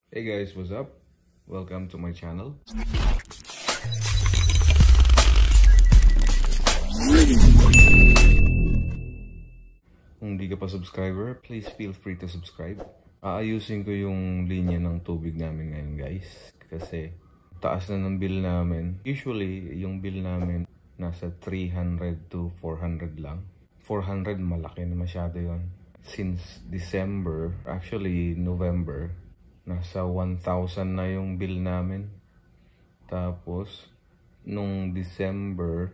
Hey guys, what's up? Welcome to my channel. Kung di ka pa subscriber, please feel free to subscribe. Aayusin ko yung linya ng tubig namin ngayon guys. Kasi taas na ng bill namin. Usually, yung bill namin nasa 300 to 400 lang. 400 malaki na masyado yon. Since December, actually November, nasa 1,000 na yung bill namin. Tapos, nung December,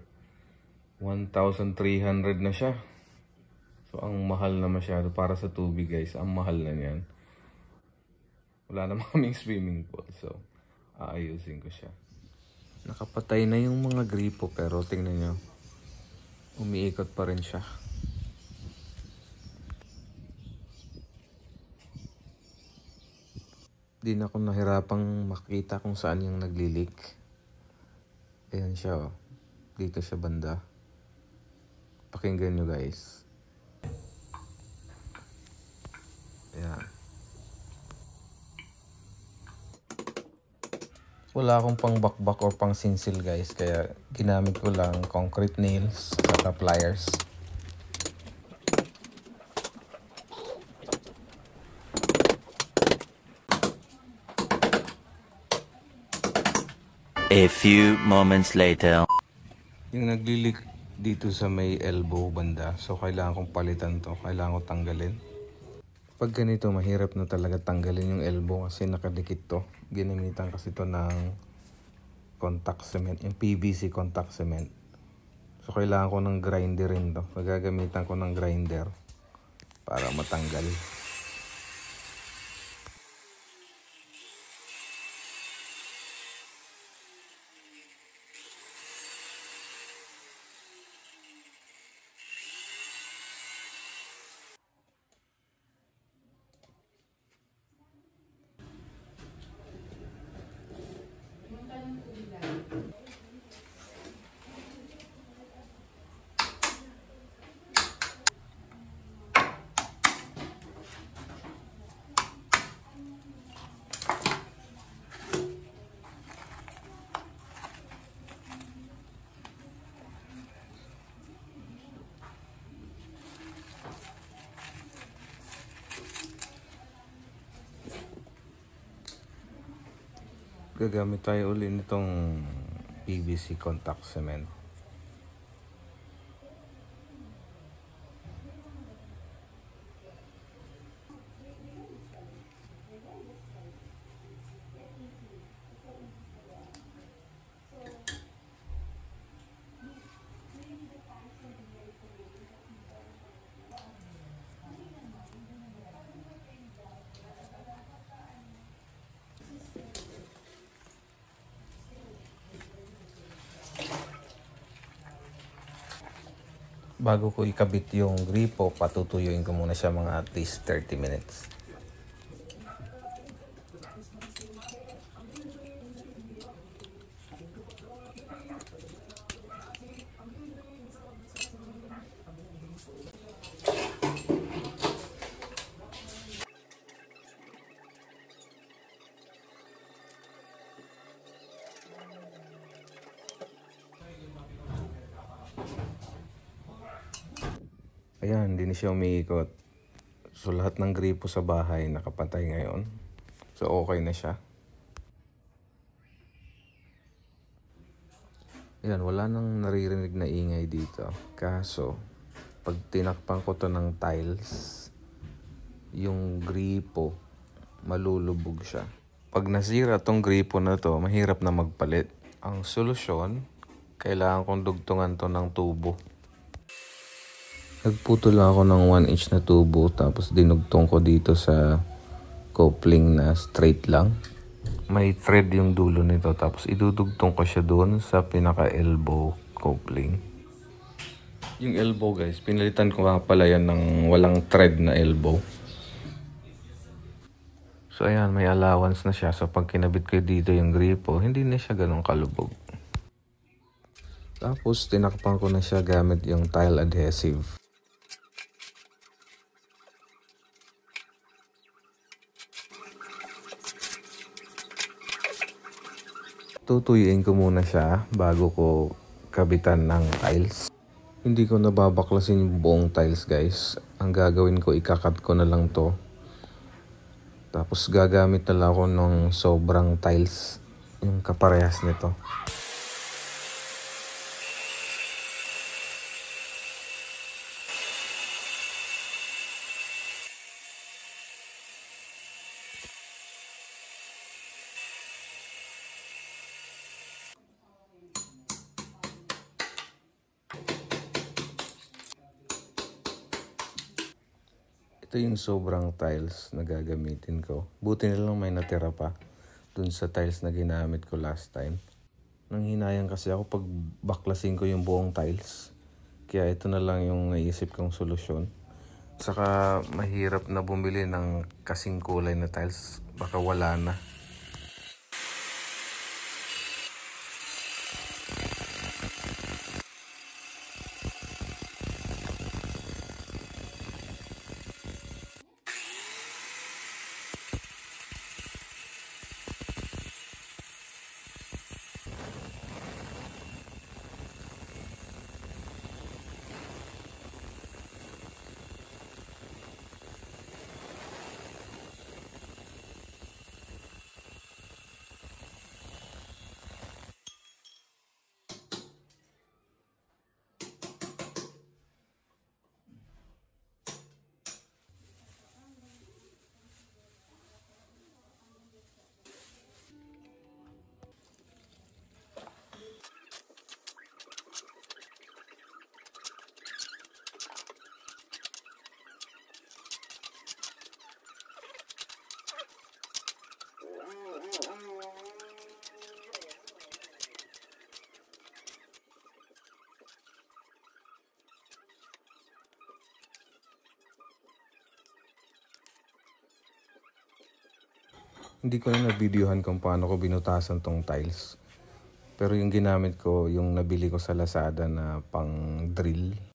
1,300 na siya. So, ang mahal na masyado para sa tubig guys. Ang mahal na niyan. Wala naman kaming swimming pool. So, aayusin ko siya. Nakapatay na yung mga gripo pero tingnan nyo. Umiikot pa rin siya. Di na ako nahirapang makita kung saan yung naglilik. Ayan siya oh. Dito siya banda. Pakinggan nyo guys. Ayan. Wala akong pang bakbak or pang sinsil guys. Kaya ginamit ko lang concrete nails at pliers. A few moments later. Yung naglilik dito sa may elbow banda. So kailangan kong palitan to. Kailangan kong tanggalin. Pag ganito mahirap na talaga tanggalin yung elbow kasi nakadikit to. Ginamitan kasi to ng contact cement. Yung PVC contact cement. So kailangan ko ng grinder rin to. Gagamitan ko ng grinder para matanggal. Gagamit tayo ulit nitong PVC contact cement. Bago ko ikabit yung gripo, patutuyuin ko muna siya mga at least 30 minutes. Ayan, hindi na siya umiikot. So, lahat ng gripo sa bahay nakapatay ngayon. So, okay na siya. Ayan, wala nang naririnig na ingay dito. Kaso, pag tinakpan ko to ng tiles, yung gripo, malulubog siya. Pag nasira tong gripo na to, mahirap na magpalit. Ang solusyon, kailangan kong dugtungan to ng tubo. Nagputol lang ako ng 1 inch na tubo tapos dinugtong ko dito sa coupling na straight lang. May thread yung dulo nito tapos idudugtong ko siya doon sa pinaka-elbow coupling. Yung elbow guys, pinalitan ko nga pala yan ng walang thread na elbow. So ayan, may allowance na siya. So pag kinabit ko dito yung gripo, hindi na siya ganun kalubog. Tapos tinakpan ko na siya gamit yung tile adhesive. Tutuyuin ko muna siya bago ko kabitan ng tiles. Hindi ko nababaklasin yung buong tiles guys. Ang gagawin ko, ikakat ko na lang to. Tapos gagamit na lang ako ng sobrang tiles, yung kaparehas nito. Ito yung sobrang tiles na gagamitin ko. Buti na lang may natira pa dun sa tiles na ginamit ko last time. Nanghinayang kasi ako pag baklasin ko yung buong tiles. Kaya ito na lang yung naisip kong solusyon. Saka mahirap na bumili ng kasing kulay na tiles. Baka wala na. Hindi ko na na-videohan kung paano ko binutasan tong tiles. Pero yung ginamit ko, yung nabili ko sa Lazada na pang drill.